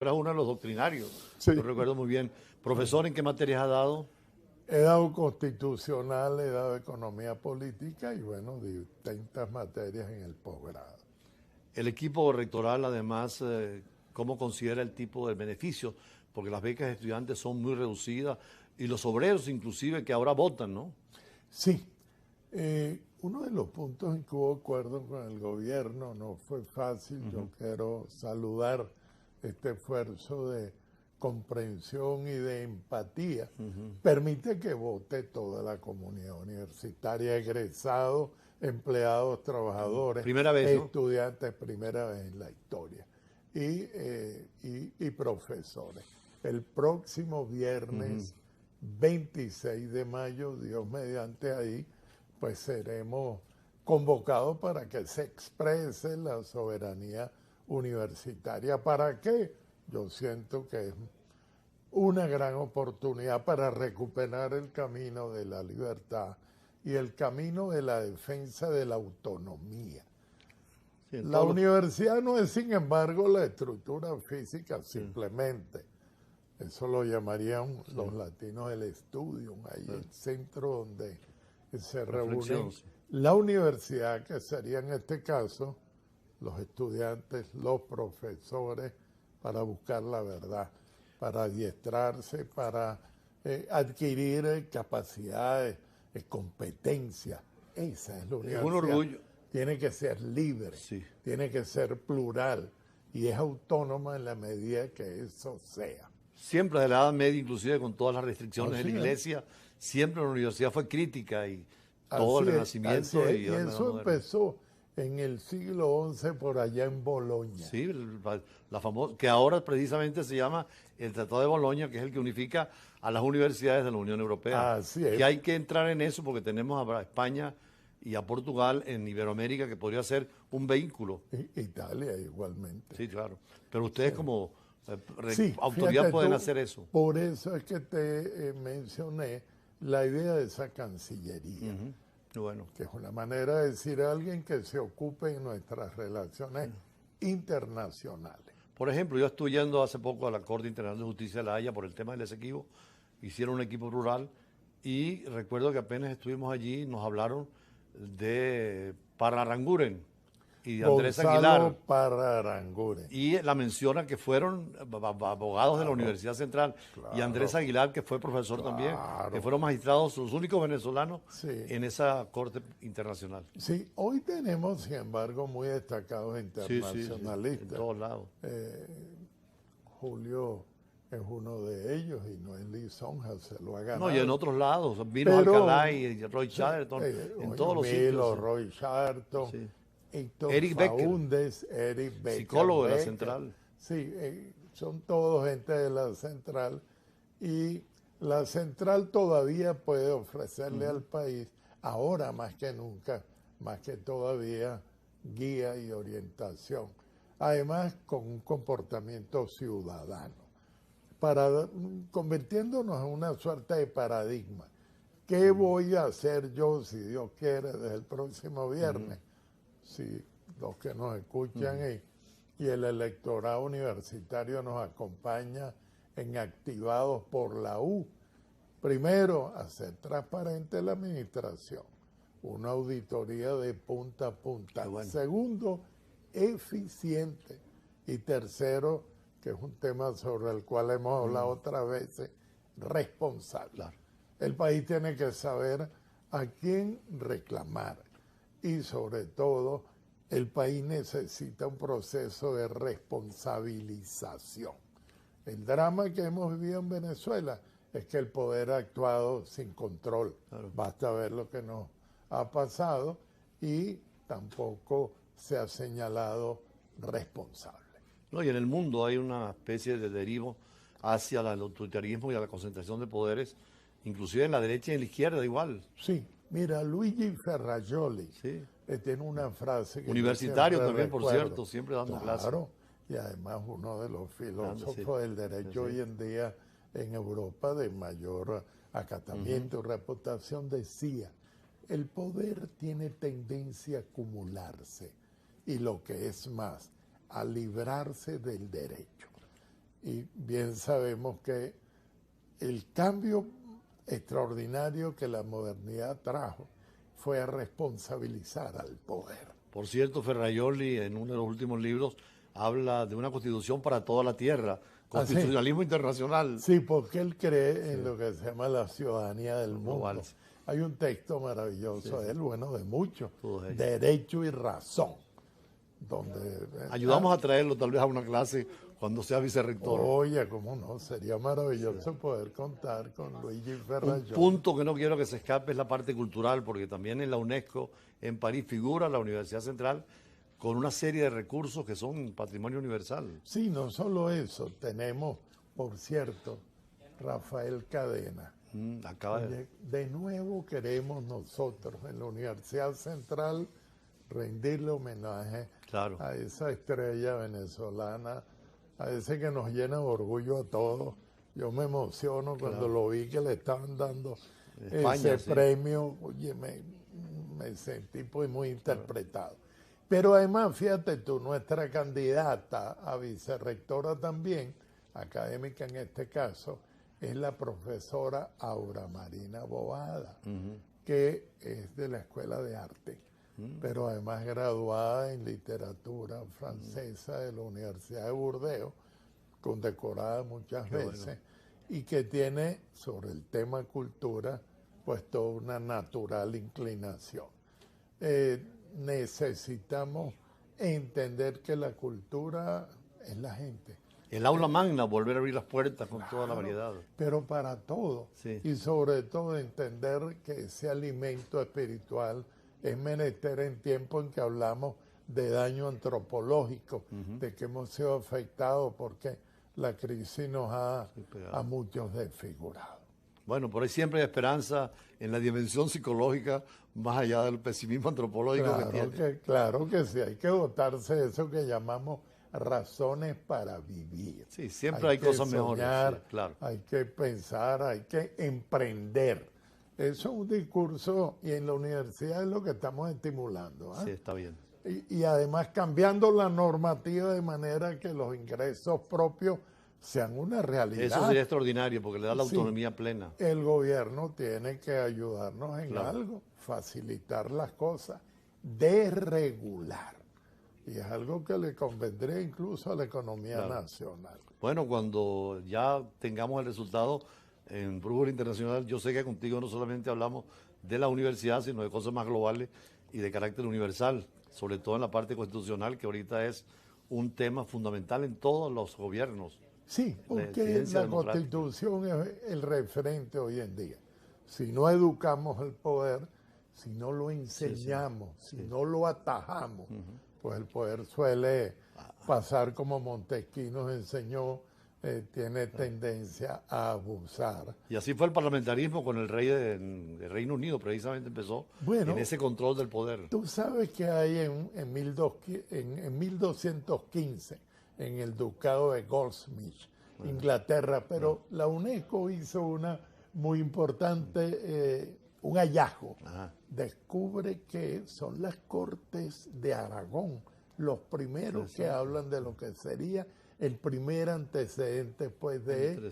eras uno de los doctrinarios. Sí. Yo recuerdo muy bien. Profesor, ¿en qué materias ha dado? He dado constitucional, he dado economía política y bueno, distintas materias en el posgrado. El equipo rectoral, además, ¿cómo considera el tipo de beneficio? Porque las becas de estudiantes son muy reducidas y los obreros inclusive que ahora votan, ¿no? Sí, uno de los puntos en que hubo acuerdo con el gobierno no fue fácil. Yo quiero saludar este esfuerzo de comprensión y de empatía. Permite que vote toda la comunidad universitaria, egresados, empleados, trabajadores, Primera vez, ¿no? estudiantes, primera vez en la historia, y profesores. El próximo viernes 26 de mayo, Dios mediante ahí, pues seremos convocados para que se exprese la soberanía universitaria. ¿Para qué? Yo siento que es una gran oportunidad para recuperar el camino de la libertad y el camino de la defensa de la autonomía. Sí, La universidad no es, sin embargo, la estructura física simplemente. Eso lo llamarían los latinos el estudium, ahí el centro donde se reúnen. La universidad, que sería en este caso los estudiantes, los profesores, para buscar la verdad, para adiestrarse, para adquirir capacidades, competencias. Esa es la universidad. Es un orgullo. Tiene que ser libre, tiene que ser plural y es autónoma en la medida que eso sea. Siempre de la Edad Media, inclusive con todas las restricciones de la Iglesia, siempre la universidad fue crítica y todo el Renacimiento. Y eso empezó en el siglo XI por allá en Boloña. Sí, la famosa, que ahora precisamente se llama el Tratado de Boloña, que es el que unifica a las universidades de la Unión Europea. Así es. Que hay que entrar en eso porque tenemos a España y a Portugal en Iberoamérica, que podría ser un vehículo. Italia igualmente. Sí, claro. Pero ustedes como autoridad fíjate, pueden hacer eso. Por eso es que te mencioné la idea de esa cancillería. Bueno. Que es una manera de decir a alguien que se ocupe en nuestras relaciones internacionales. Por ejemplo, yo estuve yendo hace poco a la Corte Internacional de Justicia de La Haya por el tema del Esequibo. Hicieron un equipo rural y recuerdo que apenas estuvimos allí nos hablaron de Parraranguren y de Andrés Aguilar. Parraranguren. Y la menciona que fueron abogados de la Universidad Central. Y Andrés Aguilar, que fue profesor también, que fueron magistrados, los únicos venezolanos en esa corte internacional. Sí, hoy tenemos, sin embargo, muy destacados internacionalistas. En todos lados. Julio es uno de ellos y Noel Sonja se lo ha ganado. No, y en otros lados. Vino Alcalá y Roy Chatterton, en todos los sitios. Roy Chatterton. Eric Faúndez, Eric Becker, psicólogo de la Central. Sí, son todos gente de la Central y la Central todavía puede ofrecerle al país, ahora más que nunca, más que todavía, guía y orientación. Además, con un comportamiento ciudadano, convirtiéndonos en una suerte de paradigma. ¿Qué voy a hacer yo, si Dios quiere, desde el próximo viernes? Si los que nos escuchan y el electorado universitario nos acompaña en Activados por la U. Primero, hacer transparente la administración, una auditoría de punta a punta. Bueno. Segundo, eficiente. Y tercero, que es un tema sobre el cual hemos hablado otras veces, responsable. Claro. El país tiene que saber a quién reclamar. Y sobre todo, el país necesita un proceso de responsabilización. El drama que hemos vivido en Venezuela es que el poder ha actuado sin control. Claro. Basta ver lo que nos ha pasado y tampoco se ha señalado responsable. No, y en el mundo hay una especie de derivo hacia el autoritarismo y a la concentración de poderes, inclusive en la derecha y en la izquierda igual. Sí. Mira, Luigi Ferrajoli tiene una frase que universitario también, por cierto, siempre dando clases. Claro, y además uno de los filósofos del derecho hoy en día en Europa de mayor acatamiento y reputación, decía, el poder tiene tendencia a acumularse y lo que es más, a librarse del derecho. bien sabemos que el cambio extraordinario que la modernidad trajo fue a responsabilizar al poder. Por cierto, Ferrajoli, en uno de los últimos libros, habla de una constitución para toda la tierra, constitucionalismo internacional. Sí, porque él cree en lo que se llama la ciudadanía del mundo. Global. Hay un texto maravilloso de él, bueno, de muchos, Todos ellos. Derecho y Razón, donde... Ayudamos a traerlo tal vez a una clase cuando sea vicerrector. Oye, cómo no, sería maravilloso poder contar con Luigi Ferrajoli. Un punto que no quiero que se escape es la parte cultural, porque también en la UNESCO, en París, figura la Universidad Central con una serie de recursos que son patrimonio universal. Sí, no solo eso, tenemos, por cierto, Rafael Cadena. Acaba de... De nuevo queremos nosotros en la Universidad Central rendirle homenaje Claro. a esa estrella venezolana, a ese que nos llena de orgullo a todos. Yo me emociono cuando lo vi que le estaban dando España, ese premio. Oye, me sentí pues muy interpretado. Pero además, fíjate tú, nuestra candidata a vicerrectora también, académica en este caso, es la profesora Aura Marina Bobada, que es de la Escuela de Arte, pero además graduada en literatura francesa de la Universidad de Burdeos, condecorada muchas veces, y que tiene sobre el tema cultura pues toda una natural inclinación. Necesitamos entender que la cultura es la gente. El aula magna, volver a abrir las puertas con toda la variedad. Pero para todo. Sí. Y sobre todo entender que ese alimento espiritual es menester en tiempo en que hablamos de daño antropológico, de que hemos sido afectados porque la crisis nos ha a muchos desfigurado. Bueno, por ahí siempre hay esperanza en la dimensión psicológica, más allá del pesimismo antropológico Claro que tiene. claro que sí, hay que dotarse de eso que llamamos razones para vivir. Sí, siempre hay cosas soñar, mejores. Sí, claro. Hay que pensar, hay que emprender. Eso es un discurso y en la universidad es lo que estamos estimulando. Sí, está bien. Y además cambiando la normativa de manera que los ingresos propios sean una realidad. Eso sería extraordinario porque le da la autonomía plena. El gobierno tiene que ayudarnos en algo, facilitar las cosas, desregular. Y es algo que le convendría incluso a la economía nacional. Bueno, cuando ya tengamos el resultado en Brújula Internacional, yo sé que contigo no solamente hablamos de la universidad, sino de cosas más globales y de carácter universal, sobre todo en la parte constitucional, que ahorita es un tema fundamental en todos los gobiernos. Sí, porque la Constitución es el referente hoy en día. Si no educamos el poder, si no lo enseñamos, si no lo atajamos, pues el poder suele pasar como Montesquieu nos enseñó, tiene tendencia a abusar. Y así fue el parlamentarismo con el rey del Reino Unido, precisamente empezó en ese control del poder. Tú sabes que hay en 1215, en el ducado de Goldsmith, Inglaterra, pero la UNESCO hizo una muy importante, un hallazgo. Descubre que son las Cortes de Aragón los primeros que hablan de lo que sería el primer antecedente pues de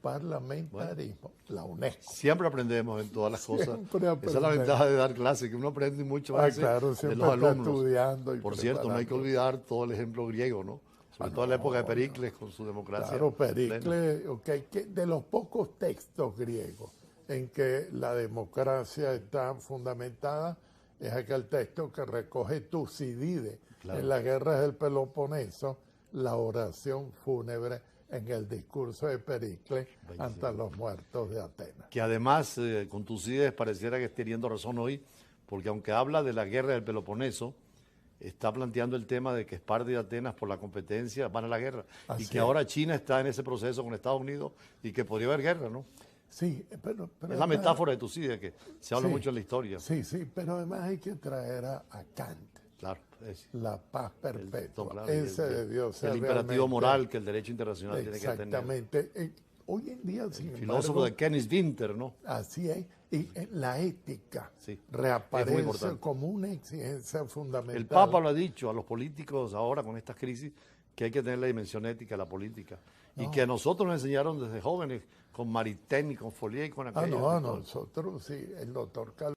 parlamentarismo, la UNESCO. Siempre aprendemos en todas las cosas. Esa es la ventaja de dar clases, que uno aprende mucho más de los alumnos. Estudiando y por cierto, no hay que olvidar todo el ejemplo griego, ¿no? Sobre todo en la época de Pericles con su democracia. Claro, Pericles, que de los pocos textos griegos en que la democracia está fundamentada es aquel texto que recoge Tucídides en las guerras del Peloponeso, la oración fúnebre en el discurso de Pericles ante los muertos de Atenas. Que además, con Tucídides pareciera que esté teniendo razón hoy, porque aunque habla de la guerra del Peloponeso, está planteando el tema de que Esparta y Atenas por la competencia van a la guerra. Y que ahora China está en ese proceso con Estados Unidos y que podría haber guerra, ¿no? Sí, pero es la metáfora de Tucídides, que se habla mucho en la historia. Sí, pero además hay que traer a Kant. Claro, la paz perpetua. Ese debió ser el imperativo moral que el derecho internacional tiene que tener. Exactamente. Hoy en día, sin embargo, filósofo de Kenneth Winter, ¿no? Así es. Y la ética reaparece como una exigencia fundamental. El Papa lo ha dicho a los políticos ahora con estas crisis, que hay que tener la dimensión ética, la política. Y No. que a nosotros nos enseñaron desde jóvenes, con Maritain y con Follier y con aquello. No, nosotros sí, el doctor